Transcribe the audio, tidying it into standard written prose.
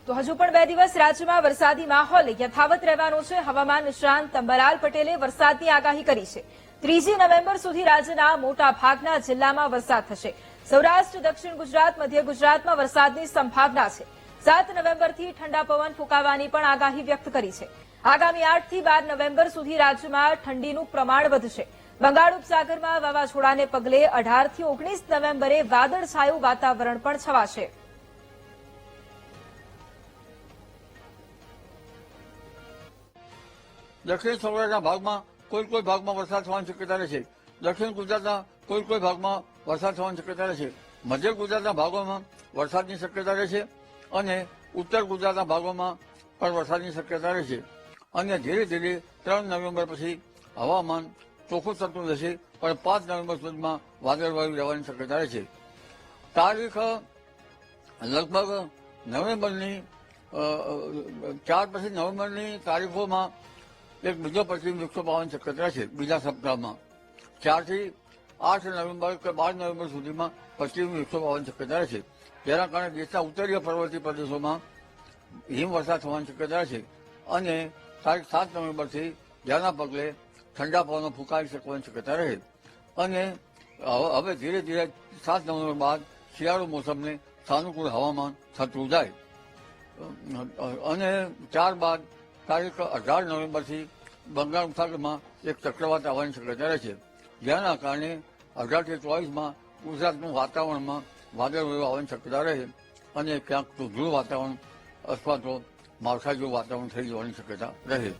તો હજુ પણ 2 દિવસ રાજ્યમાં વરસાદી માહોલ યથાવત રહેવાનો છે. હવામાન નિષ્ણાંત અંબરલાલ પટેલે વરસાદની આગાહી કરી છે. 3 નવેમ્બર સુધી રાજ્યના મોટા ભાગના જિલ્લામાં વરસાદ થશે. સૌરાષ્ટ્ર, દક્ષિણ ગુજરાત, મધ્ય ગુજરાતમાં વરસાદની સંભાવના છે. 7 નવેમ્બરથી ઠંડા પવન ફૂંકાવાની પણ આગાહી વ્યક્ત કરી છે. આગામી 8 થી 12 નવેમ્બર સુધી રાજ્યમાં ઠંડીનું પ્રમાણ વધશે. બંગાળ ઉપસાગરમાં વાવાઝોડાને પગલે 18 થી 19 નવેમ્બરે વાદળછાયું વાતાવરણ પણ છવાશે. દક્ષિણ સૌરાષ્ટ્રના ભાગમાં કોઈ ભાગમાં વરસાદ થવાની શક્યતા રહેશે. દક્ષિણ ગુજરાતના કોઈ ભાગમાં વરસાદ થવાની શક્યતા રહેશે. મધ્ય ગુજરાતના ભાગોમાં વરસાદની શક્યતા રહેશે અને ઉત્તર ગુજરાતના ભાગોમાં પણ વરસાદની શક્યતા રહેશે. અને ધીરે ધીરે 3 નવેમ્બર પછી હવામાન ચોખ્ખું થતું રહેશે, પણ 5 નવેમ્બર સુધીમાં વાદળવાયુ રહેવાની શક્યતા રહેશે. તારીખ લગભગ નવેમ્બરની 4 પછી નવેમ્બરની તારીખોમાં એક બીજો પશ્ચિમ વિક્ષોભ આવવાની શક્યતા છે. બીજા સપ્તાહમાં 4 થી 8 નવેમ્બર કે 12 નવેમ્બર સુધીમાં પશ્ચિમ વિક્ષોભ આવવાની શક્યતા છે. જેના કારણે દેશના ઉત્તરીય પર્વતીય પ્રદેશોમાં હિમવર્ષા થવાની શક્યતા છે. અને તારીખ 7 નવેમ્બરથી જેના પગલે ઠંડા પવનો ફૂંકાઈ શકવાની શક્યતા રહે. અને હવે ધીરે ધીરે 7 નવેમ્બર બાદ શિયાળુ મોસમને સાનુકૂળ હવામાન થતું જાય. અને ત્યારબાદ તારીખ 18 નવેમ્બરથી બંગાળ ઉપસાગરમાં એક ચક્રવાત આવવાની શક્યતા રહે છે. જેના કારણે 18 થી 24માં ગુજરાતનું વાતાવરણમાં વાદળવાયુ આવવાની શક્યતા રહે અને ક્યાંક તો ધૂળ વાતાવરણ અથવા તો માવઠા જેવું વાતાવરણ થઈ જવાની શક્યતા રહે.